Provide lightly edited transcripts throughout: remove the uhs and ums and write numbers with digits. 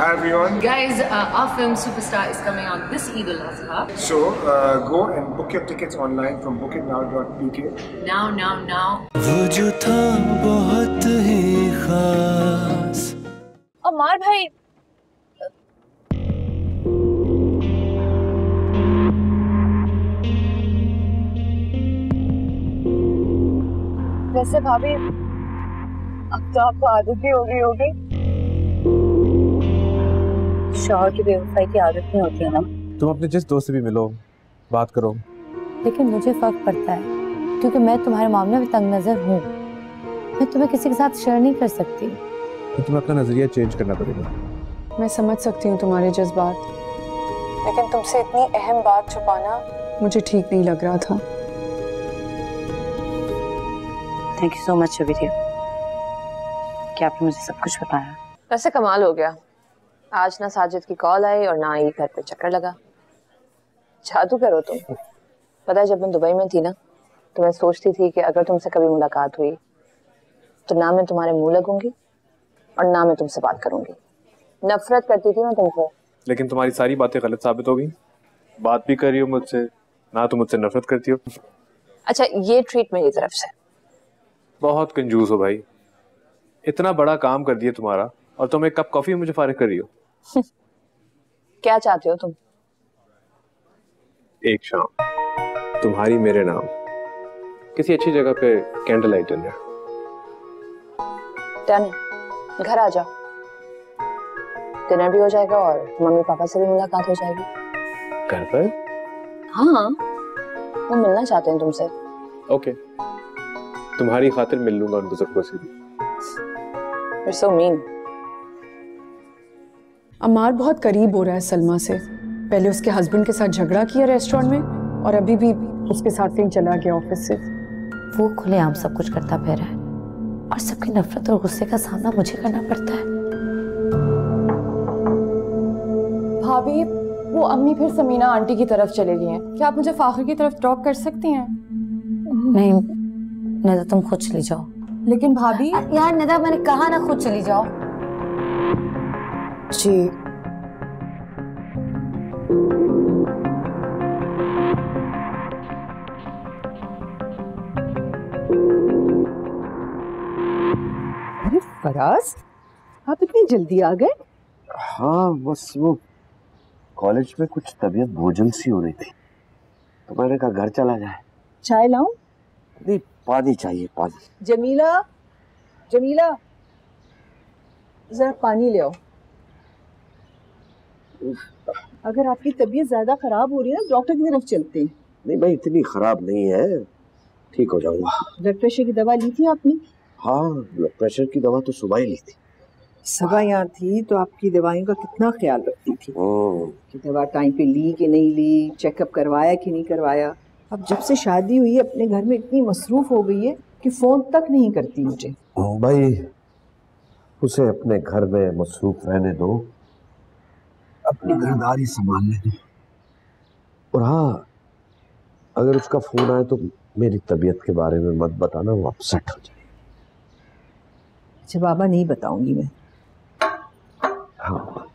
Hi everyone. Guys, our film Superstar is coming on this Eid al-Adha. So go and book your tickets online from bookitnow.pk. Now. वो जो था बहुत ही खास। अमार भाई, वैसे भाभी अब तो आपको आदत ही हो गई होगी। शौहर की बेवफाई की आदत नहीं होती है ना। तुम अपने जिस दोस्त से भी मिलो, बात करो। लेकिन मुझे फर्क पड़ता है क्योंकि मैं तुम्हारे मामले में तंग नजर हूँ। मैं तुम्हें किसी के साथ शेयर नहीं कर सकती। तो तुम्हें अपना नजरिया चेंज करना पड़ेगा। मैं समझ सकती हूँ तुम्हारे जज्बात, लेकिन तुमसे इतनी अहम बात छुपाना मुझे ठीक नहीं लग रहा था। थैंक यू सो मच शबीरिया कि आपने मुझे सब कुछ बताया। वैसे कमाल हो गया, आज ना साजिद की कॉल आई और ना ही घर पे चक्कर लगा। जादू करो तुम। पता है जब मैं दुबई में थी ना, तो मैं सोचती थी कि अगर तुमसे कभी मुलाकात हुई तो ना मैं तुम्हारे मुंह लगूंगी और ना मैं तुमसे बात करूंगी। नफरत करती थी मैं तुमसे। लेकिन तुम्हारी सारी बातें गलत साबित हो गई। बात भी कर रही हो मुझसे, ना तुम मुझसे नफरत करती हो। अच्छा, ये ट्रीट मेरी तरफ से। बहुत कंजूस हो भाई। इतना बड़ा काम कर दिया तुम्हारा और तुम एक कप कॉफी मुझे फारिग कर रही हो। क्या चाहते हो तुम? एक शाम तुम्हारी मेरे नाम किसी अच्छी जगह पे कैंडल लाइट डिनर। डन, घर आ जाओ। डिनर भी हो जाएगा और मम्मी पापा से भी मुलाकात हो जाएगी। घर पर? हाँ, वो मिलना चाहते हैं तुमसे। ओके, तुम्हारी खातिर मिल लूंगा उन बुजुर्गों से भी। You're so mean. अमार बहुत करीब हो रहा है सलमा से। पहले उसके हस्बैंड के साथ झगड़ा किया रेस्टोरेंट में और अभी भी उसके साथ ही चला गया ऑफिस से। वो खुलेआम सब कुछ करता फिर रहा है और सबकी नफरत और गुस्से का सामना मुझे करना पड़ता है। भाभी, वो अम्मी फिर समीना आंटी की तरफ चले गई हैं। क्या आप मुझे फाखिर की तरफ ड्रॉप कर सकती हैं? नहीं नदा, तुम खुद चली जाओ। लेकिन भाभी यार नदा, मैंने कहा ना खुद चली जाओ। जी अरे फराज, आप इतनी जल्दी आ गए? हाँ, बस वो कॉलेज में कुछ तबीयत बोझल सी हो रही थी तो मैंने कहा घर चला जाए। चाय लाऊं? नहीं, पानी चाहिए, पानी। जमीला, जमीला, जरा पानी ले आओ। अगर आपकी तबीयत ज्यादा खराब हो रही है ना, डॉक्टर की तरफ चलते हैं। नहीं भाई, इतनी खराब नहीं है, ठीक हो जाऊंगा। ब्लड प्रेशर की दवा ली थी आपने? हाँ, ब्लड प्रेशर की दवा तो सुबह ही ली थी। सबा यहाँ थी तो आपकी दवाइयों का कितना ख्याल रखती थी कि दवा टाइम पे ली कि नहीं ली, चेकअप करवाया कि नहीं करवाया। अब जब से शादी हुई है अपने घर में इतनी मसरूफ हो गई है कि फोन तक नहीं करती मुझे। भाई, उसे अपने घर में मसरूफ रहने दो, अपनी घरदारी संभालने दो। और हाँ, अगर उसका फोन आए तो मेरी तबीयत के बारे में मत बताना, वो अपसेट हो जाए। अच्छा बाबा, नहीं बताऊंगी मैं। हाँ,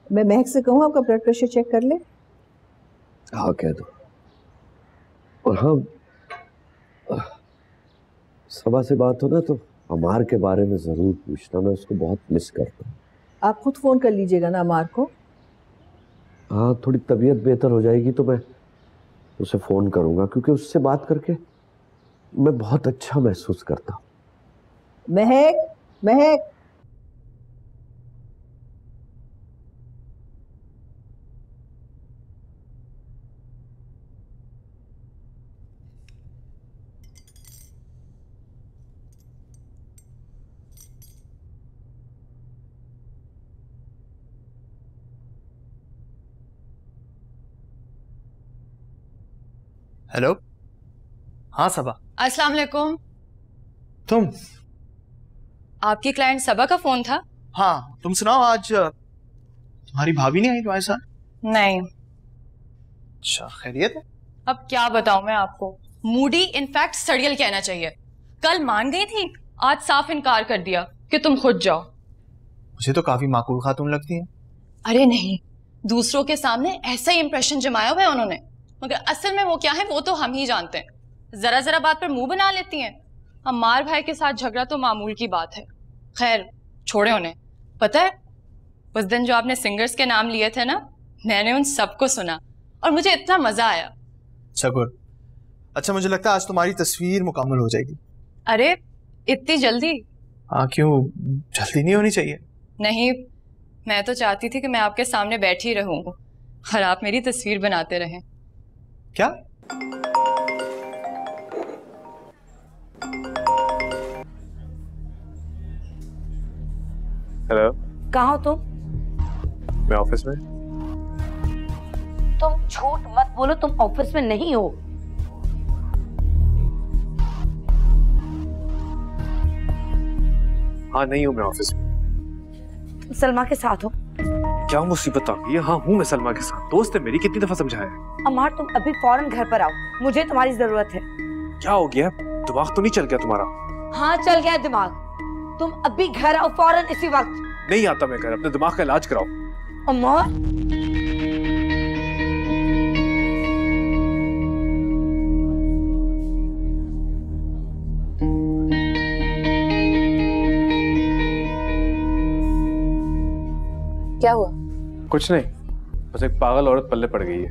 मैं महक से कहूँ आपका ब्लड प्रेशर चेक कर ले? हाँ कह दो। और हाँ, सबा से बात हो ना तो अमार के बारे में जरूर पूछना, मैं उसको बहुत मिस करता हूँ। आप खुद फोन कर लीजिएगा ना अमार को। हाँ, थोड़ी तबीयत बेहतर हो जाएगी तो मैं उसे फ़ोन करूँगा, क्योंकि उससे बात करके मैं बहुत अच्छा महसूस करता हूँ। महक, महक, हेलो। हाँ सबा। अस्सलाम वालेकुम। तुम? आपकी क्लाइंट सबा का फोन था? हाँ, तुम सुनाओ, आज तुम्हारी भाभी नहीं आई तुम्हारे साथ? नहीं। अच्छा, खैरियत है? अब क्या बताऊं मैं आपको, मूडी इनफैक्ट सड़ियल कहना चाहिए। कल मान गई थी, आज साफ इनकार कर दिया कि तुम खुद जाओ। मुझे तो काफी माकूल खातून लगती है। अरे नहीं, दूसरों के सामने ऐसा ही इंप्रेशन जमाया हुआ है उन्होंने, मगर असल में वो क्या है वो तो हम ही जानते हैं। जरा जरा बात पर मुंह बना लेती हैं। अम्मार भाई के साथ झगड़ा तो मामूल की बात है। खैर छोड़े उन्हें। पता है उस दिन जो आपने सिंगर्स के नाम लिए थे ना, मैंने उन सबको सुना और मुझे इतना मजा आया। अच्छा गुड। अच्छा मुझे लगता है आज तुम्हारी तस्वीर मुकम्मल हो जाएगी। अरे इतनी जल्दी? हाँ क्यों, जल्दी नहीं होनी चाहिए? नहीं, मैं तो चाहती थी कि मैं आपके सामने बैठी रहूं और आप मेरी तस्वीर बनाते रहें। क्या? हेलो, कहाँ हो तुम? मैं ऑफिस में। तुम झूठ मत बोलो, तुम ऑफिस में नहीं हो। हाँ नहीं हूँ मैं ऑफिस में। तुम सलमा के साथ हो? क्या मुसीबत आ गई है? हाँ हूँ मैं सलमा के साथ, दोस्त है मेरी, कितनी दफा समझाया है। अमार तुम अभी फौरन घर पर आओ, मुझे तुम्हारी जरूरत है। क्या हो गया? दिमाग तो नहीं चल गया तुम्हारा? हाँ चल गया दिमाग। तुम अभी घर आओ फौरन, इसी वक्त। नहीं आता मैं घर, अपने दिमाग का इलाज कराओ। अमार क्या हुआ? कुछ नहीं, बस एक पागल औरत पल्ले पड़ गई है।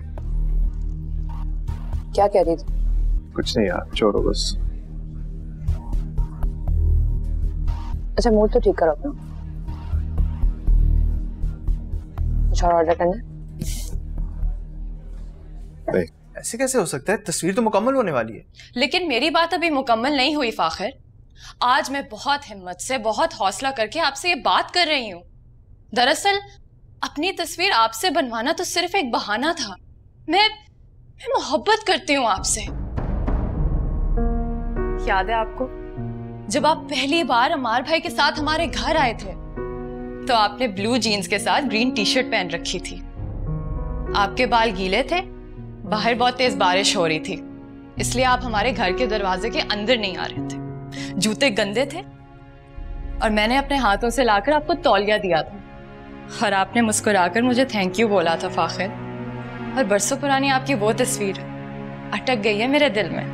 क्या कह रही थी? कुछ नहीं यार, छोड़ो बस। अच्छा मूड तो ठीक करो अपना। कुछ और ऑर्डर करना है? नहीं। ऐसे कैसे हो सकता है? तस्वीर तो मुकम्मल होने वाली है। लेकिन मेरी बात अभी मुकम्मल नहीं हुई फाखिर। आज मैं बहुत हिम्मत से, बहुत हौसला करके आपसे ये बात कर रही हूँ। दरअसल अपनी तस्वीर आपसे बनवाना तो सिर्फ एक बहाना था। मैं मोहब्बत करती हूँ आपसे। याद है आपको जब आप पहली बार अमार भाई के साथ हमारे घर आए थे तो आपने ब्लू जीन्स के साथ ग्रीन टी शर्ट पहन रखी थी। आपके बाल गीले थे, बाहर बहुत तेज बारिश हो रही थी, इसलिए आप हमारे घर के दरवाजे के अंदर नहीं आ रहे थे। जूते गंदे थे और मैंने अपने हाथों से लाकर आपको तौलिया दिया था और आपने मुस्कुराकर मुझे थैंक यू बोला था फाखिर। और बरसों पुरानी आपकी वो तस्वीर अटक गई है मेरे दिल में।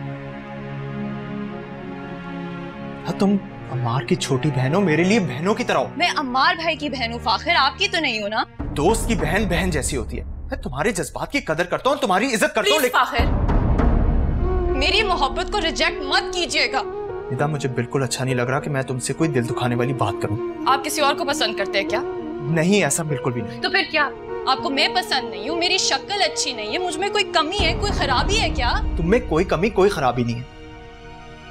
हाँ तुम अम्मार की छोटी बहन हो, मेरे लिए बहनों की तरह हो। मैं अम्मार भाई की बहन हूँ फाखिर, आपकी तो नहीं हो ना। दोस्त की बहन बहन जैसी होती है। मैं तुम्हारे जज्बात की कदर करता हूँ, तुम्हारी इज्जत करता हूँ। फाखिर मेरी मोहब्बत को रिजेक्ट मत कीजिएगा। निदा मुझे बिल्कुल अच्छा नहीं लग रहा कि मैं तुमसे कोई दिल दुखाने वाली बात करूं। आप किसी और को पसंद करते हैं क्या? नहीं, ऐसा बिल्कुल भी नहीं। तो फिर क्या? आपको मैं पसंद नहीं हूँ, मेरी शक्ल अच्छी नहीं है, मुझ में कोई कमी है, कोई खराबी है क्या? तुम में कोई कमी कोई खराबी नहीं है।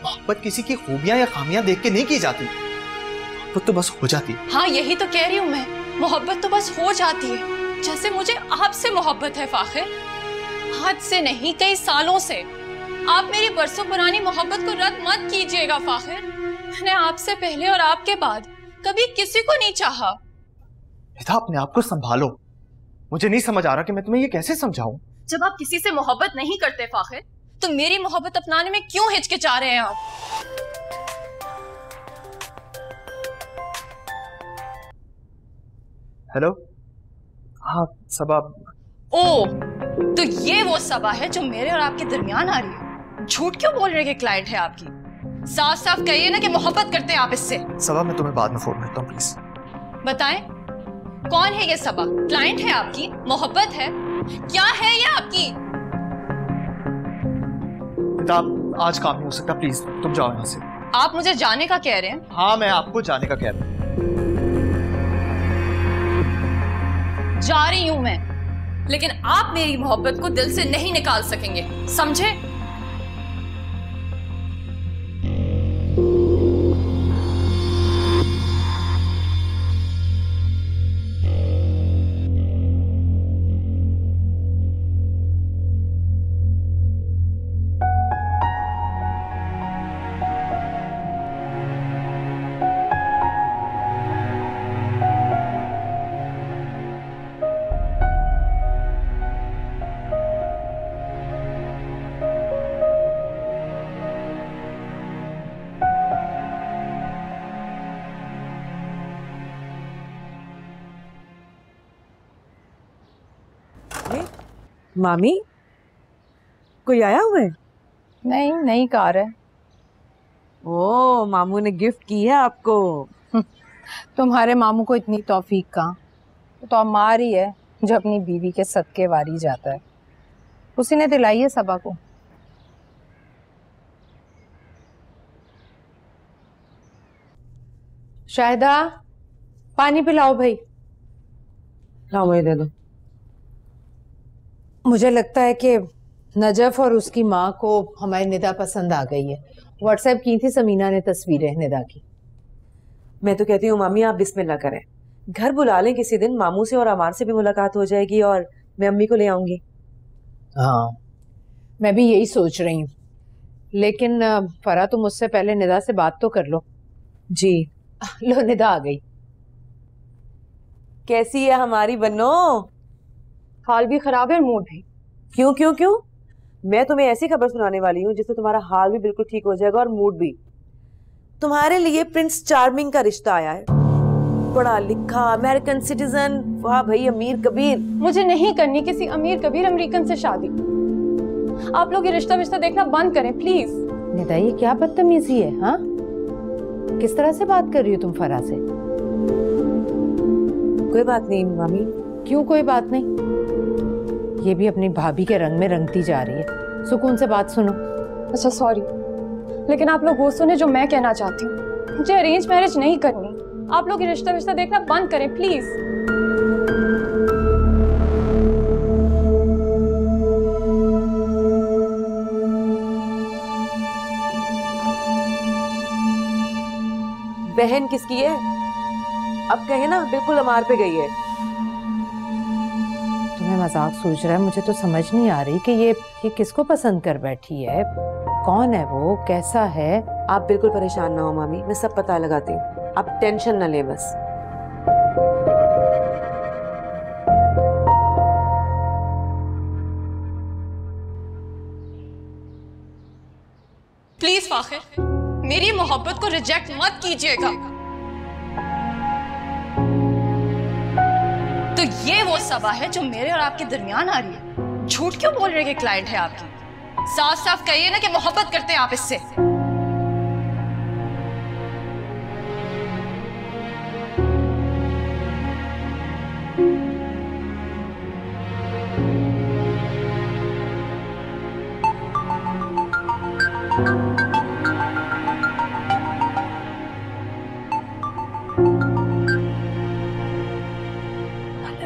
मोहब्बत किसी की खूबियां या खामियां देख के नहीं की जाती, मोहब्बत तो बस हो जाती है। हाँ यही तो कह रही हूँ मैं, मोहब्बत तो बस हो जाती है। जैसे मुझे आपसे मोहब्बत है फाखिर, आज से नहीं कई सालों से। आप मेरी बरसों पुरानी मोहब्बत को रद्द मत कीजिएगा फाखिर। मैंने आपसे पहले और आपके बाद कभी किसी को नहीं चाहा। निदा अपने आप को संभालो, मुझे नहीं समझ आ रहा कि मैं तुम्हें ये कैसे समझाऊं। जब आप किसी से मोहब्बत नहीं करते फाखिर तो मेरी मोहब्बत अपनाने में क्यों हिचकिचा रहे हैं आप? हेलो, हाँ सबा। ओ तो ये वो सबा है जो मेरे और आपके दरमियान आ रही है। झूठ क्यों बोल रहे कि क्लाइंट है आपकी? साफ साफ कहिए ना कि मोहब्बत करते हैं आप इससे। सबा मैं तुम्हें बाद में फोन करता हूँ प्लीज। बताएं कौन है ये सबा? क्लाइंट है आपकी? मोहब्बत है? क्या है ये आपकी? आज काम नहीं हो सकता, प्लीज तुम जाओ यहाँ से। आप मुझे जाने का कह रहे हैं? हाँ मैं आपको जाने का कह रहा हूँ। जा रही हूं मैं, लेकिन आप मेरी मोहब्बत को दिल से नहीं निकाल सकेंगे, समझे? मामी कोई आया हुआ है? नहीं, नई कार है। ओ, मामू ने गिफ्ट की है आपको। तुम्हारे मामू को इतनी तौफीक कहाँ, तो अम्मार ही है जो अपनी बीवी के सदके वारी जाता है। उसी ने दिलाई है सबा को। शाहिदा, पानी पिलाओ भाई। हाँ, मुझे दे दो। मुझे लगता है कि नजफ और उसकी माँ को हमारी निदा पसंद आ गई है। व्हाट्सएप की थी समीना ने तस्वीरें निदा की। मैं तो कहती हूँ मामी आप बिस्मिल्लाह करें, घर बुला लें किसी दिन, मामू से और अमार से भी मुलाकात हो जाएगी और मैं अम्मी को ले आऊंगी। हाँ, मैं भी यही सोच रही हूँ, लेकिन फरा तुम मुझसे पहले निदा से बात तो कर लो। जी। लो, निदा आ गई। कैसी है हमारी बन्नो? हाल भी खराब है और मूड भी। क्यों क्यों क्यों? मैं तुम्हें ऐसी खबर सुनाने वाली हूँ जिससे तुम्हारा हाल भी बिल्कुल ठीक हो जाएगा और मूड भी। तुम्हारे लिए प्रिंस चार्मिंग का रिश्ता आया है, पढ़ा लिखा अमेरिकन सिटीजन। वाह भाई, अमीर कबीर। मुझे नहीं करनी किसी अमीर कबीर अमेरिकन से शादी। आप लोग ये रिश्ता विश्ता देखना बंद करें प्लीज। निदा, ये क्या बदतमीजी है? हाँ, किस तरह से बात कर रही हो तुम फरा से? कोई बात नहीं मामी। क्यों कोई बात नहीं? ये भी अपनी भाभी के रंग में रंगती जा रही है। सुकून से बात सुनो। अच्छा सॉरी, लेकिन आप लोग वो सुने जो मैं कहना चाहती हूँ। मुझे अरेंज मैरिज नहीं करनी। आप लोग ये रिश्ता विश्ता देखना बंद करें प्लीज। बहन किसकी है? अब कहे ना, बिल्कुल अमार पे गई है। तुम्हें मजाक सूझ रहा है? मुझे तो समझ नहीं आ रही कि ये किसको पसंद कर बैठी है। कौन है वो, कैसा है? आप बिल्कुल परेशान ना हो मामी, मैं सब पता लगाती हूँ, आप टेंशन ना ले बस। प्लीज फाखिर, मेरी मोहब्बत को रिजेक्ट मत कीजिएगा। तो ये वो सबा है जो मेरे और आपके दरमियान आ रही है। झूठ क्यों बोल रहे हैं कि क्लाइंट है आपकी? साफ साफ कहिए ना कि मोहब्बत करते हैं आप इससे।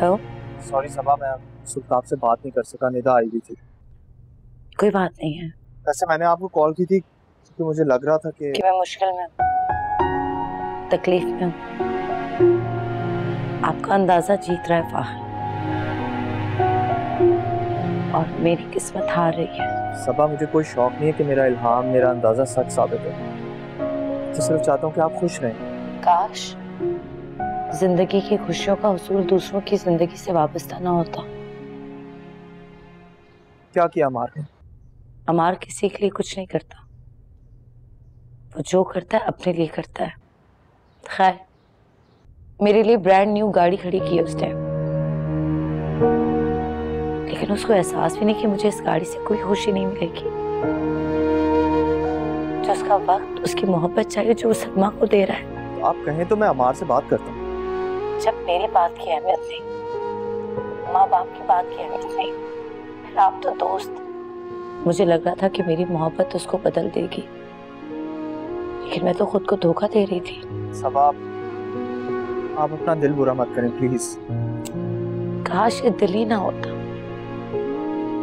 हेलो। सॉरी सबा, मैं सुल्तान से बात नहीं कर सका, निदा आई हुई थी। कोई बात नहीं है। वैसे मैंने आपको कॉल की थी क्योंकि मुझे लग रहा था कि मैं मुश्किल में हूँ, तकलीफ में हूँ। आपका अंदाजा जीत रहा है फाहिर, और मेरी किस्मत हार रही है। सबा, मुझे कोई शौक नहीं है कि मेरा इल्हाम, मेरा अंदाजा सच साबित हो। तो सिर्फ चाहता हूँ कि आप खुश रहें। काश जिंदगी की खुशियों का उसूल दूसरों की जिंदगी से वाबस्ता ना होता। क्या किया अमार ने? अमार किसी के लिए कुछ नहीं करता, वो जो करता है अपने लिए करता है। खैर, मेरे लिए ब्रांड न्यू गाड़ी खड़ी की है उस टाइम, लेकिन उसको एहसास भी नहीं कि मुझे इस गाड़ी से कोई खुशी नहीं मिलेगी। जो उसका वक्त, उसकी मोहब्बत चाहिए, जो उस सदमा को दे रहा है। तो आप कहें तो मैं अमार से बात करता हूँ। जब मेरी बात की अहमियत नहीं, माँ बाप की बात की अहमियत नहीं, फिर आप तो दोस्त। मुझे लग रहा था कि मेरी मोहब्बत उसको बदल देगी, लेकिन मैं तो खुद को धोखा दे रही थी। सबा, आप अपना दिल बुरा मत करें प्लीज। काश ये दिल ही ना होता।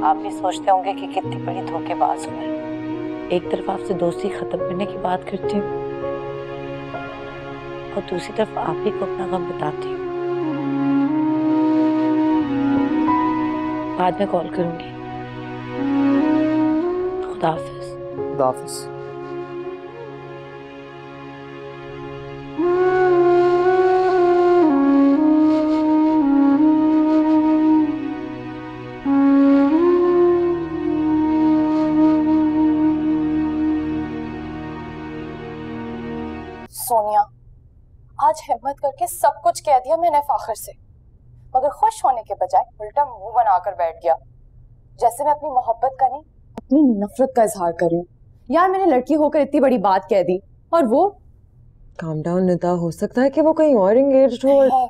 आप भी सोचते होंगे कि कितनी बड़ी धोखेबाज हूँ मैं। एक तरफ आपसे दोस्ती खत्म करने की बात करती हूँ और दूसरी तरफ आप ही को अपना गम बताती हूँ। बाद में कॉल करूंगी। खुदा हाफिज। खुदा हाफिज। सोनिया, आज हिम्मत करके सब कुछ कह दिया मैंने फाखिर से, मगर खुश होने के बजाय उल्टा मुंह बनाकर बैठ गया। जैसे मैं अपनी मोहब्बत का नहीं अपनी नफरत का इजहार कर रही हूँ। यार मैंने लड़की होकर इतनी बड़ी बात कह दी और वो। काम डाउन निदा, हो सकता है कि वो कहीं और एंगेज्ड हो।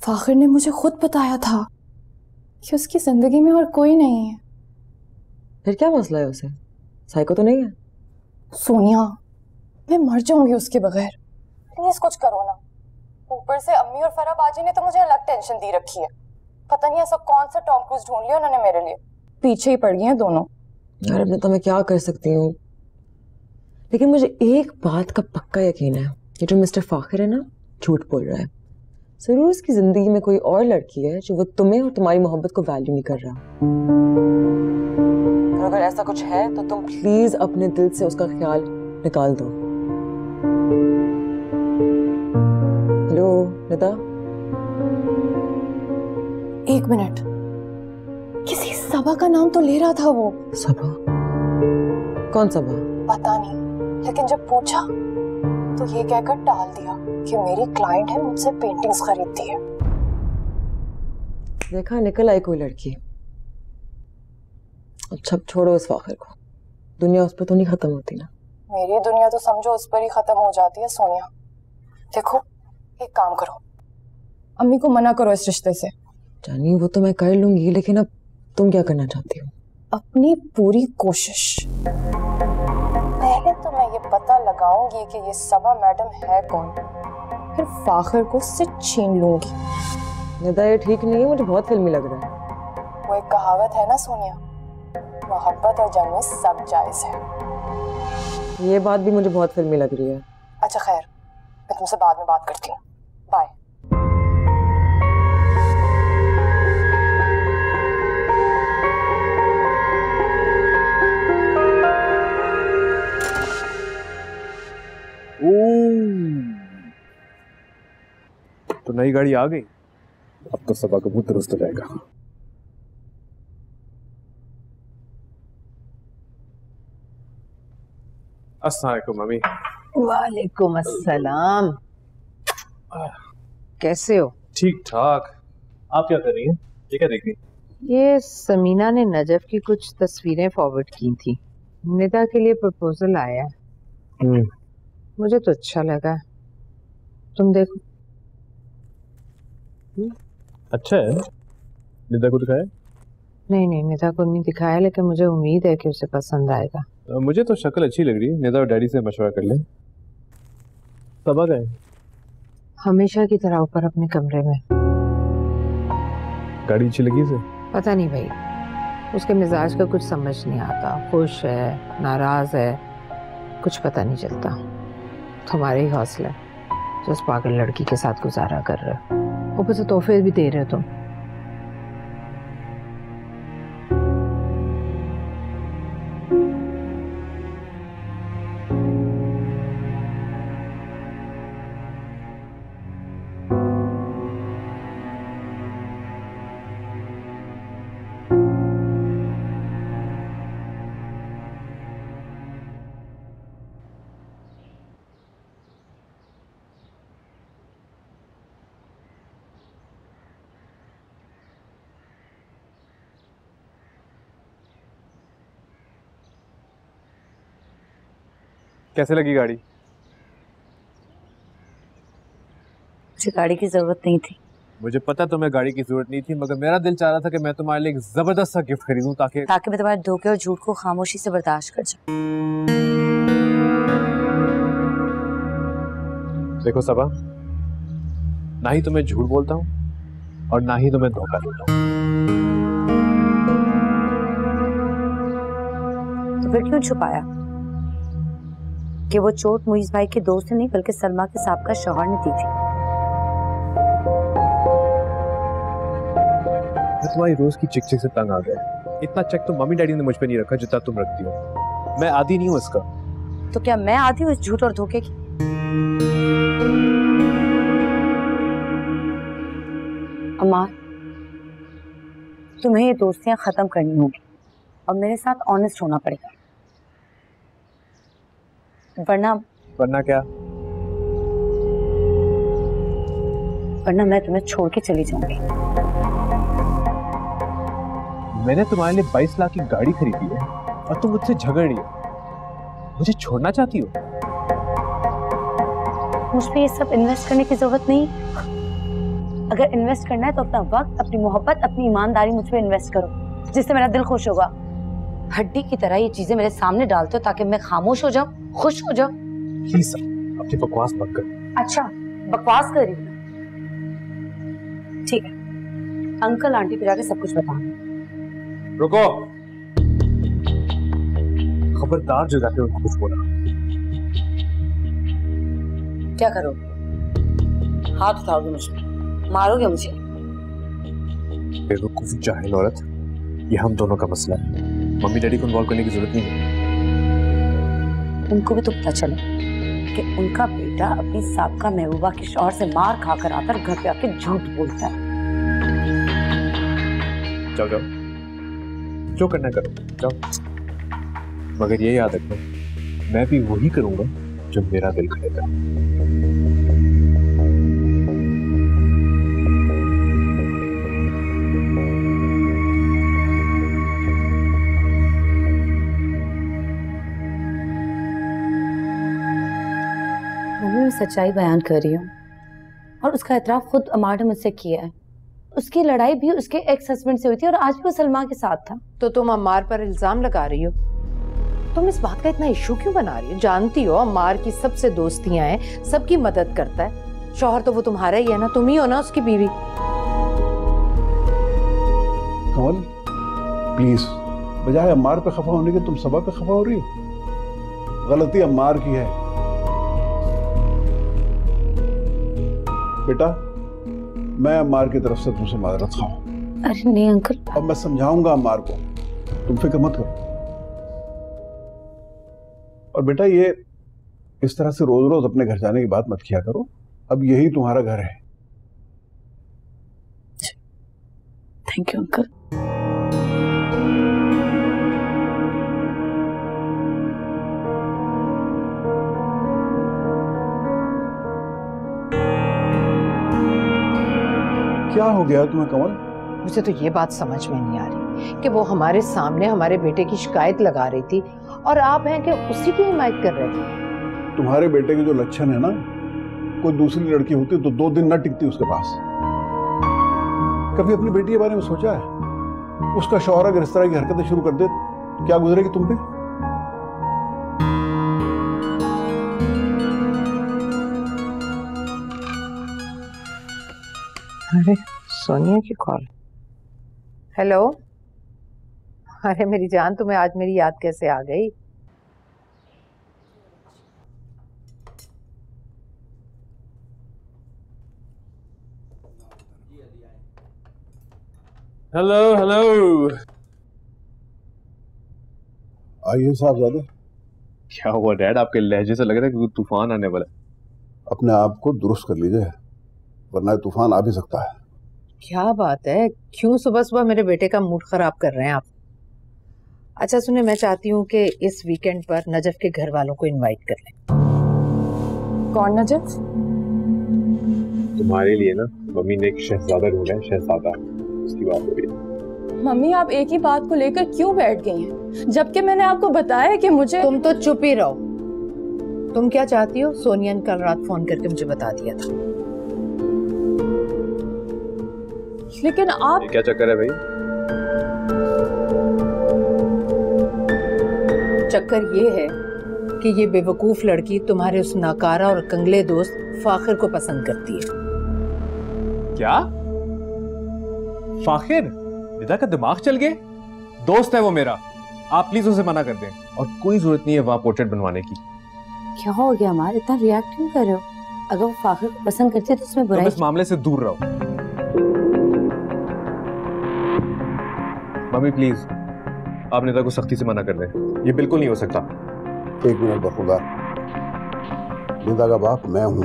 फाखिर ने मुझे खुद बताया था कि उसकी जिंदगी में और कोई नहीं है। फिर क्या मसला है उसे? साइको तो नहीं है? सोनिया, मैं मर जाऊंगी उसके बगैर। प्लीज कुछ करो ना। ऊपर से अम्मी और फराह बाजी ने तो मुझे अलग टेंशन दी रखी है। पता नहीं ऐसा कौन सा टॉम क्रूज ढूंढ लिया उन्होंने मेरे लिए। पीछे ही पड़ गई हैं दोनों। यार अब तो मैं क्या कर सकती हूँ, लेकिन मुझे एक बात का पक्का यकीन है कि जो मिस्टर फाखिर है ना, झूठ बोल रहा है। जरूर उसकी जिंदगी में कोई और लड़की है जो वो तुम्हें और तुम्हारी मोहब्बत को वैल्यू नहीं कर रहा। और अगर ऐसा कुछ है तो तुम प्लीज अपने दिल से उसका ख्याल निकाल दो। हेलो निदा, एक मिनट, किसी सबा का नाम तो ले रहा था वो। सबा? कौन सबा? पता नहीं, लेकिन जब पूछा तो ये कहकर टाल दिया कि मेरी क्लाइंट है, मुझसे पेंटिंग्स खरीदती है। देखा, निकल आई कोई लड़की। अच्छा छोड़ो इस फाखिर को, दुनिया उस पर तो नहीं खत्म होती ना। मेरी दुनिया तो समझो उस पर ही खत्म हो जाती है सोनिया। देखो एक काम करो, अम्मी को मना करो इस रिश्ते से। जानी वो तो मैं कर लूंगी, लेकिन अब तुम क्या करना चाहती हो? अपनी पूरी कोशिश। पहले तो मैं ये पता लगाऊंगी कि ये सबा मैडम है कौन, फिर फाखिर को उससे छीन लूंगी। निदा ये ठीक नहीं है, मुझे बहुत फिल्मी लग रहा है। वो एक कहावत है ना सोनिया, मोहब्बत और जंग में सब जायज है। ये बात भी मुझे बहुत फिल्मी लग रही है। अच्छा खैर, मैं तुमसे बाद में बात करती हूँ। बाय। तो नई गाड़ी आ गई। अब तो सबा का बहुत दुरुस्त हो जाएगा। अस्सलाम वालेकुम मम्मी। वालेकुम अस्सलाम। कैसे हो? ठीक ठाक। आप क्या कर रही हैं? ये क्या देख रही हैं? ये समीना ने नजफ की कुछ तस्वीरें फॉरवर्ड की थी। निदा के लिए प्रपोजल आया है। मुझे तो अच्छा लगा, तुम देखो। अच्छा है। निदा को दिखाया? नहीं नहीं, निदा को नहीं दिखाया, लेकिन मुझे उम्मीद है कि उसे पसंद आएगा। मुझे तो शक्ल अच्छी लग रही है। निदा और डैडी से मशवरा कर लें। सबा गए? हमेशा की तरह ऊपर अपने कमरे में। गाड़ी अच्छी लगी से? पता नहीं भाई, उसके मिजाज का कुछ समझ नहीं आता। खुश है, नाराज है, कुछ पता नहीं चलता। तुम्हारे ही हौसले जो उस पागल लड़की के साथ गुजारा कर रहे हो, ऊपर से तोहफे भी दे रहे हो तुम। कैसे लगी गाड़ी? मुझे गाड़ी की जरूरत नहीं थी। मुझे पता तुम्हें गाड़ी की जरूरत नहीं थी, मगर मेरा दिल चाह रहा था कि मैं तुम्हारे लिए एक जबरदस्त सा गिफ्ट खरीदूं ताकि मैं तुम्हारे धोखे और झूठ को खामोशी से बर्दाश्त कर जाऊं। देखो सबा, ना ही तुम्हें झूठ बोलता हूँ और ना ही तुम्हें धोखा देता हूँ। तो फिर क्यों छुपाया कि वो चोट मुइज भाई के दोस्त ने नहीं बल्कि सलमा के साहब का शौहर ने दी थी? मैं तुम्हारी रोज की चिक चिक से तंग आ गया। इतना चेक तो मम्मी डैडी ने मुझ पे नहीं रखा जितना तुम रखती हो। मैं आदी नहीं हूँ इसका। तो क्या मैं आती हूँ इस झूठ और धोखे की? अमार, तुम्हें ये दोस्तियां खत्म करनी होगी और मेरे साथ ऑनेस्ट होना पड़ेगा, वरना क्या? वरना मैं तुम्हें छोड़ के चली जाऊंगी। मैंने तुम्हारे लिए 22 लाख की गाड़ी खरीदी है और तुम मुझसे झगड़ रही हो, मुझे छोड़ना चाहती हो? मुझ पे ये सब इन्वेस्ट करने की जरूरत नहीं। अगर इन्वेस्ट करना है तो अपना वक्त, अपनी मोहब्बत, अपनी ईमानदारी मुझ पे इन्वेस्ट करो, जिससे मेरा दिल खुश होगा। हड्डी की तरह ये चीजें मेरे सामने डालते हो ताकि मैं खामोश हो जाऊं, खुश हो जाऊं। प्लीज अपनी बकवास मत कर। अच्छा, बकवास कर रही हूँ? ठीक है, अंकल आंटी को जाके सब कुछ बता। रुको, खबरदार जो जाके उनको कुछ बोला। क्या करो? हाथ उठाओगे मुझ पे? मारोगे मुझे? बेवकूफ जाहिल औरत, ये हम दोनों का मसला है, मम्मी डैडी को इन्वॉल्व करने की जरूरत नहीं है। उनको भी तो पता चले कि उनका बेटा अपनी साबका महबूबा के शौहर से मार खाकर आकर घर पे आके झूठ बोलता है। जाओ जाओ, जो करना करो, जाओ। मगर ये याद रखना, मैं भी वही करूंगा जो मेरा दिल करेगा। मैं सच्चाई बयान कर रही हूँ और उसका एतराफ खुद अमार ने मुझसे किया है। उसकी लड़ाई भी उसके एक्स हस्बैंड से हुई थी और आज भी वो सलमा के साथ था। तो तुम अम्मार पर इल्जाम लगा रही हो? तुम इस बात का इतना इशू क्यों बना रही हो? जानती हो अम्मार की सबसे दोस्तियां हैं, सबकी मदद करता है। शौहर तो वो तुम्हारा ही है ना, तुम ही हो ना उसकी बीवी। कमल प्लीज, बजाय अम्मार पे खफा होने के तुम सबा पे खफा हो रही हो। गलती अम्मार की है। बेटा, मैं अम्मार की तरफ से तुमसे माजरत खाऊं। अरे नहीं अंकल। अब मैं समझाऊंगा अम्मार को, तुम फिक्र मत करो। और बेटा, ये इस तरह से रोज रोज अपने घर जाने की बात मत किया करो। अब यही तुम्हारा घर है। Thank you uncle. क्या हो गया तुम्हें कमल? मुझे तो ये बात समझ में नहीं आ रही कि वो हमारे सामने हमारे बेटे की शिकायत लगा रही थी और आप हैं कि उसी की हिमायत कर रहे थे। तुम्हारे बेटे के जो लक्षण है ना, कोई दूसरी लड़की होती तो 2 दिन न टिकती उसके पास। कभी अपनी बेटी के बारे में सोचा है? उसका शौहर अगर इस तरह की हरकतें शुरू कर दे तो क्या गुजरेगी तुम पे? अरे सोनिया की कॉल। हेलो। अरे मेरी जान, तुम्हें आज मेरी याद कैसे आ गई? Hello hello. आइए साहबजादे। क्या हुआ डैड, आपके लहजे से लग रहा है कि तूफान आने वाला है। अपने आप को दुरुस्त कर लीजिए, वरना तूफान आ भी सकता है। क्या बात है, क्यों सुबह सुबह मेरे बेटे का मूड खराब कर रहे हैं आप? अच्छा सुने, मैं चाहती हूँ कि इस वीकेंड पर नजफ के घर वालों को इनवाइट कर लें। कौन नजफ? तुम्हारे लिए ना मम्मी ने एक शहजादा ढूंढा है, शहजादा, उसकी बात हो रही है। मम्मी आप एक ही बात को लेकर क्यों बैठ गई हैं? जबकि मैंने आपको बताया कि मुझे। तुम तो चुप ही रहो। तुम क्या चाहती हो? सोनिया ने कल रात फोन करके मुझे बता दिया था। लेकिन आप। ये क्या चक्कर है भाई? चक्कर ये है कि ये बेवकूफ लड़की तुम्हारे उस नाकारा और कंगले दोस्त फाखिर को पसंद करती है। क्या? फाखिर? निदा का दिमाग चल गया? दोस्त है वो मेरा, आप प्लीज उसे मना कर दें। और कोई जरूरत नहीं है वहां पोर्ट्रेट बनवाने की। क्या हो गया हमारे, इतना रिएक्ट क्यों कर रहे हो? अगर वो फाखिर को पसंद करती है तो उसमें बुराई। इस मामले से दूर रहो। मम्मी प्लीज, आप निदा को सख्ती से मना कर दें, ये बिल्कुल नहीं हो सकता। 1 मिनट बखुदा, निदा का बाप मैं हूं,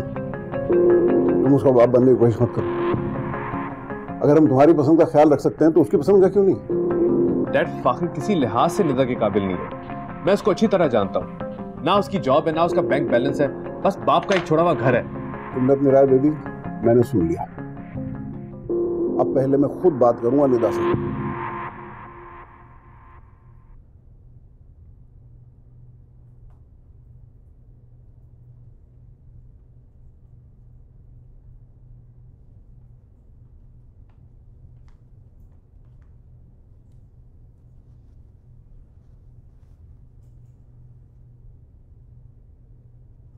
तुम उसका बाप बनने की कोशिश मत करो। अगर हम तुम्हारी पसंद का ख्याल रख सकते हैं तो उसकी पसंद का क्यों नहीं? डैड, फाखिर किसी लिहाज से निदा के काबिल नहीं है। मैं उसको अच्छी तरह जानता हूँ, ना उसकी जॉब है ना उसका बैंक बैलेंस है, बस बाप का एक छोड़ा हुआ घर है। तुमने अपनी राय दे दी, मैंने सुन लिया। अब पहले मैं खुद बात करूंगा निदा से।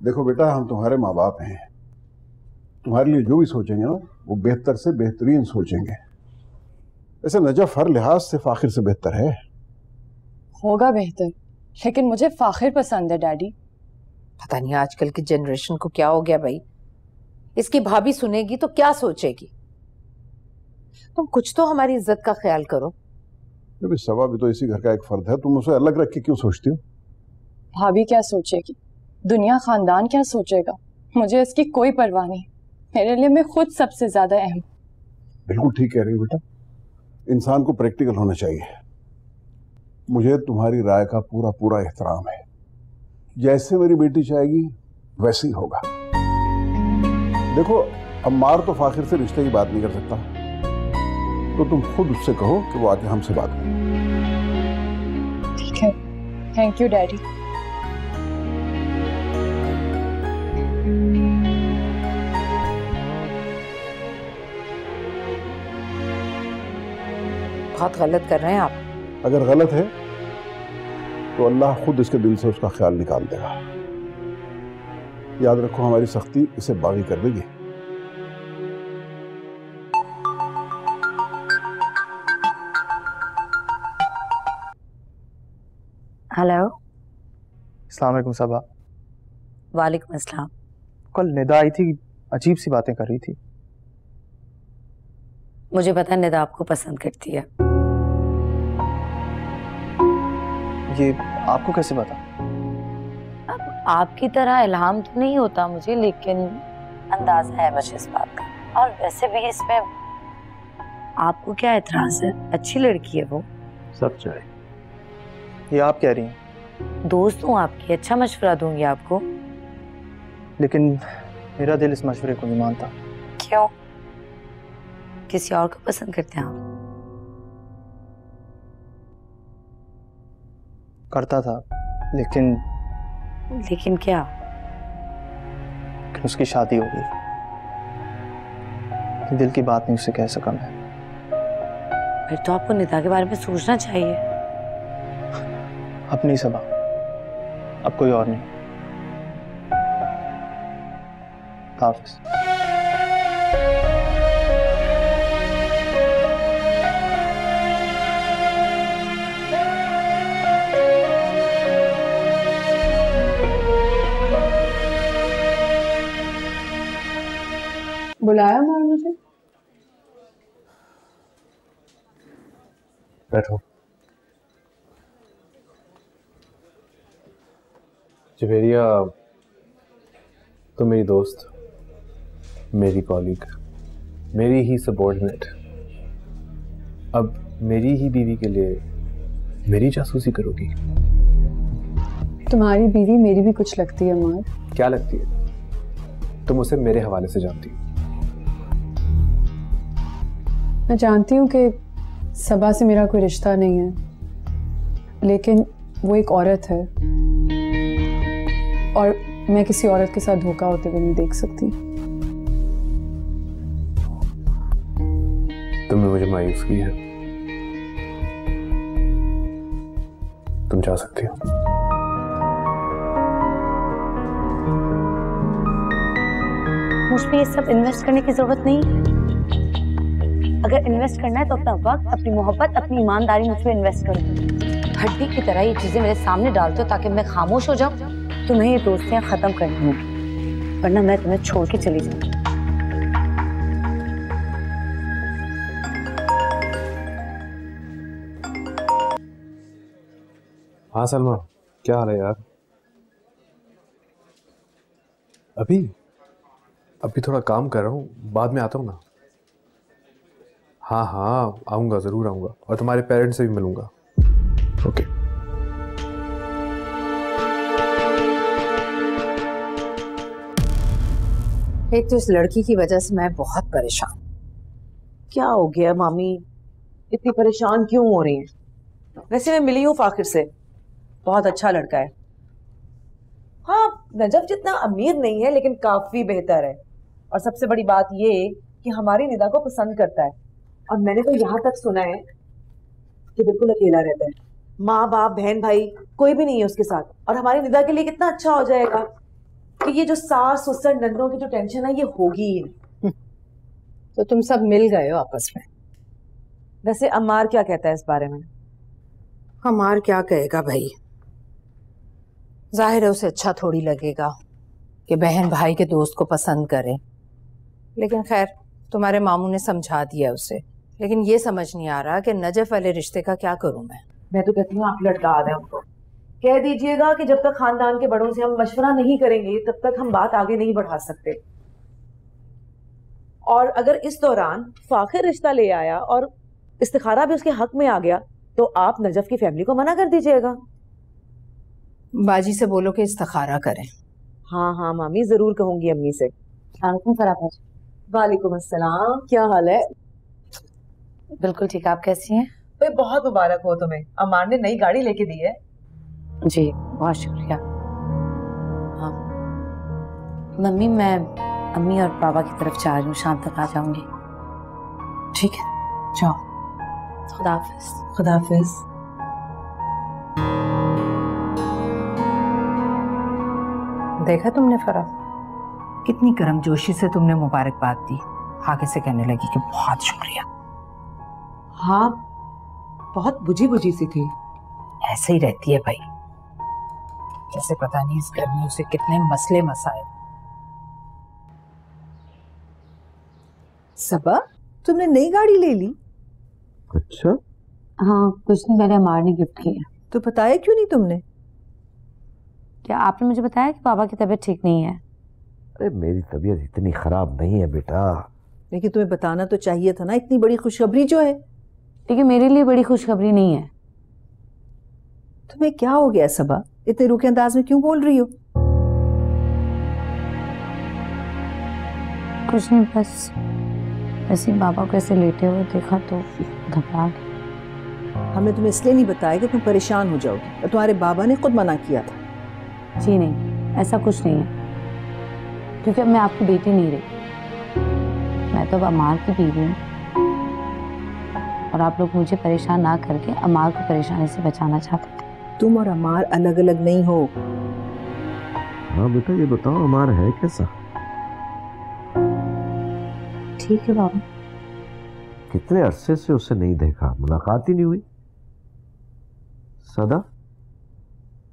देखो बेटा, हम तुम्हारे माँ बाप हैं। तुम्हारे लिए जो भी सोचेंगे ना वो बेहतर से बेहतरीन सोचेंगे। ऐसे नजफ हर लिहाज से फाखिर से बेहतर है। होगा बेहतर, लेकिन मुझे फाखिर पसंद है डैडी। पता नहीं आजकल की जनरेशन को क्या हो गया भाई। इसकी भाभी सुनेगी तो क्या सोचेगी। तुम कुछ तो हमारी इज्जत का ख्याल करो। अभी सबा भी तो इसी घर का एक फर्द है, तुम उसे अलग रख के क्यों सोचती हो? भाभी क्या सोचेगी, दुनिया खानदान क्या सोचेगा, मुझे इसकी कोई परवाह नहीं। मेरे लिए मैं खुद सबसे ज्यादा अहम। बिल्कुल ठीक कह रही हो बेटा, इंसान को प्रैक्टिकल होना चाहिए। मुझे तुम्हारी राय का पूरा पूरा एहतराम है। जैसे मेरी बेटी चाहेगी वैसे ही होगा। देखो, अम्मार तो फाखिर से रिश्ते की बात नहीं कर सकता, तो तुम खुद उससे कहो कि वो आके हमसे बात करे। ठीक है, थैंक यू डैडी। बहुत गलत कर रहे हैं आप। अगर गलत है तो अल्लाह खुद इसके दिल से उसका ख्याल निकाल देगा। याद रखो, हमारी सख्ती इसे बागी कर देगी। हेलो। अस्सलाम वालेकुम सबा। वालेकुम अस्सलाम। कल निदा आई थी, अजीब सी बातें कर रही थी। मुझे पता है निदा आपको पसंद करती है। ये आपको कैसे पता? अब आपकी तरह इल्हाम तो नहीं होता मुझे, लेकिन अंदाजा है मुझे इस बात का। और वैसे भी इसमें आपको क्या एतराज है? अच्छी लड़की है वो। सब चाहे। ये आप कह रही हैं? दोस्त हूँ आपकी, अच्छा मशवरा दूंगी आपको। लेकिन मेरा दिल इस मशवरे को नहीं मानता। क्यों? किसी और को पसंद करते हैं आप? करता था, लेकिन क्या? उसकी शादी हो गई। दिल की बात नहीं उससे कह सका मैं। फिर तो आपको निदा के बारे में सोचना चाहिए। अब नहीं सबा, अब कोई और नहीं। हाफिज। बुलाया मार मुझे? बैठो। जवेरिया तो मेरी दोस्त, मेरी कॉलीग, मेरी ही सबॉर्डिनेट। अब मेरी ही बीवी के लिए मेरी जासूसी करोगी? तुम्हारी बीवी मेरी भी कुछ लगती है मार। क्या लगती है? तुम उसे मेरे हवाले से जानती हो। मैं जानती हूँ कि सबा से मेरा कोई रिश्ता नहीं है, लेकिन वो एक औरत है और मैं किसी औरत के साथ धोखा होते हुए नहीं देख सकती। तुमने मुझे मायूस की है। तुम जा सकती हो। मुझ पे ये सब इन्वेस्ट करने की जरूरत नहीं है। अगर इन्वेस्ट करना है तो अपना वक्त, अपनी मोहब्बत, अपनी ईमानदारी मुझ पे इन्वेस्ट करो। हड्डी की तरह ये चीजें मेरे सामने डालते हो ताकि मैं खामोश हो जाऊं। तुम्हें ये दोस्तियां खत्म करनी होगी, वरना मैं तुम्हें छोड़ के चली जाऊंगी। हाँ सलमा, क्या हाल है यार? अभी थोड़ा काम कर रहा हूँ, बाद में आता हूँ ना। हाँ हाँ आऊँगा, ज़रूर आऊँगा, और तुम्हारे पेरेंट्स से भी मिलूँगा। ओके। एक तो इस लड़की की वजह से मैं बहुत परेशान। क्या हो गया मामी, इतनी परेशान क्यों हो रही हैं? वैसे मैं मिली हूँ फाखिर से, बहुत अच्छा लड़का है। हाँ, नजफ जितना अमीर नहीं है लेकिन काफी बेहतर है। और सबसे बड़ी बात ये कि हमारी निदा को पसंद करता है। और मैंने तो यहाँ तक सुना है कि बिल्कुल अकेला रहता है, माँ बाप बहन भाई कोई भी नहीं है उसके साथ। और हमारी निदा के लिए कितना अच्छा हो जाएगा। कि ये जो सास ससुर नंदों की जो टेंशन है ये होगी ही नहीं। तो तुम सब मिल गए हो आपस में। वैसे अम्मार क्या कहता है इस बारे में? हमार क्या कहेगा भाई, जाहिर है उसे अच्छा थोड़ी लगेगा कि बहन भाई के दोस्त को पसंद करे, लेकिन खैर तुम्हारे मामू ने समझा दिया उसे। लेकिन ये समझ नहीं आ रहा कि नजफ वाले रिश्ते का क्या करूं मैं तो कहती हूँ आप लटका दें उनको, कह दीजिएगा कि जब तक खानदान के बड़ों से हम मशवरा नहीं करेंगे तब तक हम बात आगे नहीं बढ़ा सकते। और अगर इस दौरान फाखिर रिश्ता ले आया और इस्तिखारा भी उसके हक में आ गया तो आप नजफ की फैमिली को मना कर दीजिएगा। बाजी से बोलो कि इस्तिखारा करें। हाँ हाँ मामी, जरूर कहूंगी अम्मी से। वालेकुम अस्सलाम, क्या हाल है? बिल्कुल ठीक, आप कैसी हैं? भाई बहुत मुबारक हो तुम्हें, अम्मार ने नई गाड़ी लेके दी है। जी बहुत शुक्रिया। हाँ मम्मी, मैं अम्मी और पापा की तरफ जा रही हूँ, शाम तक आ जाऊंगी। ठीक है, जाओ। खुदा हाफिज। खुदा हाफिज। देखा तुमने फरा, कितनी गर्मजोशी से तुमने मुबारकबाद दी, आगे से कहने लगी कि बहुत शुक्रिया। हाँ बहुत बुझी बुझी सी थी। ऐसे ही रहती है भाई, जैसे पता नहीं इस गर्मियों से कितने मसले मसाए। सबा, तुमने नई गाड़ी ले ली? अच्छा हाँ, कुछ दिन पहले अमार ने गिफ्ट किया। तो बताया क्यों नहीं तुमने? क्या आपने मुझे बताया कि पापा की तबीयत ठीक नहीं है? अरे मेरी तबीयत इतनी खराब नहीं है बेटा। लेकिन तुम्हें बताना तो चाहिए था ना, इतनी बड़ी खुशखबरी जो है। लेकिन मेरे लिए बड़ी खुशखबरी नहीं है। तुम्हें क्या हो गया सबा, इतने रूखे अंदाज में क्यों बोल रही हो? कुछ नहीं, बस ऐसे बाबा को ऐसे लेटे हुए देखा तो घबरा गई। हमने तुम्हें इसलिए नहीं बताया कि तुम परेशान हो जाओगी, और तुम्हारे बाबा ने खुद मना किया था। जी नहीं, ऐसा कुछ नहीं है, क्योंकि अब मैं आपकी बेटी नहीं रही, मैं तो अब अमार की बीवी हूँ। और आप लोग मुझे परेशान ना करके अमार को परेशानी से बचाना चाहते थे। तुम और अमार अलग अलग नहीं हो। हाँ बेटा, ये बताओ अमार है कैसा? ठीक है बाबा। कितने अरसे से उसे नहीं देखा, मुलाकात ही नहीं हुई। सदा,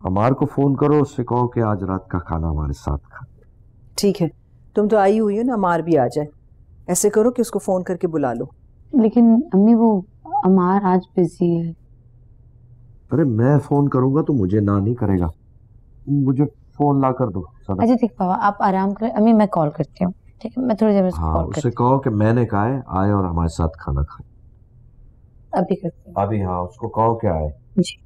अमार को फोन करो, उससे कहो कि आज रात का खाना हमारे साथ खा। ठीक है, तुम तो आई हुई हो ना, अमार भी आ जाए। ऐसे करो कि उसको फोन करके बुला लो। लेकिन अम्मी, वो अमार आज बिजी है। अरे मैं फोन करूंगा तो मुझे ना नहीं करेगा, मुझे फोन ला कर दो। सदा, अच्छा ठीक बाबा, आप आराम करें, अम्मी मैं कॉल करती हूँ। ठीक है, मैं थोड़ी देर में हाँ कॉल करती उससे कहो कि मैंने कहा है आए और हमारे साथ खाना खाए। हूँ। अभी करती हूँ। अभी हाँ, उसको कहो कि आए। जी।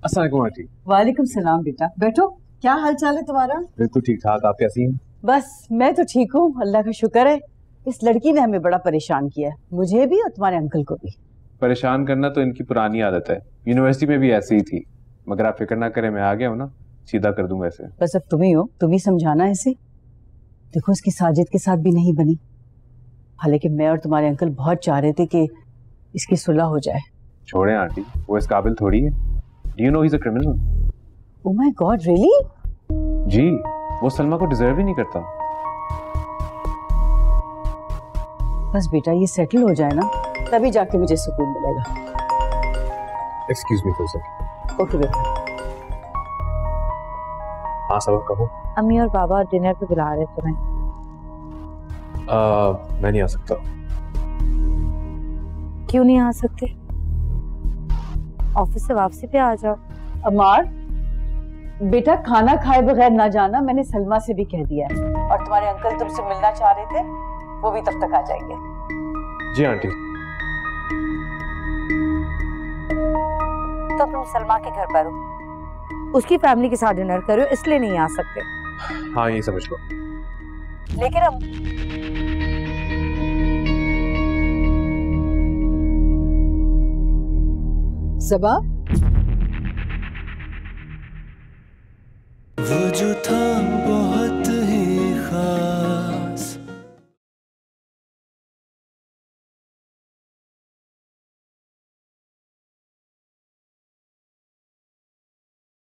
अस्सलाम आंटी। वालेकुम सलाम बेटा, बैठो। क्या हाल चाल है तुम्हारा? बिल्कुल ठीक ठाक, आप कैसी हैं? बस मैं तो ठीक हूँ, अल्लाह का शुक्र है। इस लड़की ने हमें बड़ा परेशान किया है, मुझे भी और तुम्हारे अंकल को भी। परेशान करना तो इनकी पुरानी आदत है, यूनिवर्सिटी में भी ऐसी ही थी। मगर आप फिक्र ना करें, मैं आ गया हूँ ना, सीधा कर दूंगा इसे। बस अब तुम ही हो, तुम ही समझाना इसे। देखो इसकी साजिद के साथ भी नहीं बनी, हालांकि मैं और तुम्हारे अंकल बहुत चाह रहे थे कि इसकी सुलह हो जाए। छोड़ें आंटी, वो इस काबिल थोड़ी है। Do you know he is a criminal. Oh my god, really? जी, वो सलमा को डिजर्व ही नहीं करता। बस बेटा ये सेटल हो जाए ना, तभी जाके मुझे सुकून मिलेगा। Excuse me for second. Okay बेटा। हाँ सबक कहो। अम्मी और बाबा डिनर पे बुला रहे तुम्हें। मैं नहीं आ सकता। क्यों नहीं आ सकते? ऑफिस से वापसी पे आ जाओ। अमार बेटा, खाना खाए बगैर ना जाना, मैंने सलमा से भी कह दिया है। और तुम्हारे अंकल तुमसे मिलना चाह रहे थे, वो भी तब तक आ जाएंगे। जी आंटी। तो तुम सलमा के घर पर हो, उसकी फैमिली के साथ डिनर करो, इसलिए नहीं आ सकते। हाँ ये समझ लो। लेकिन अब सबा, वो जो था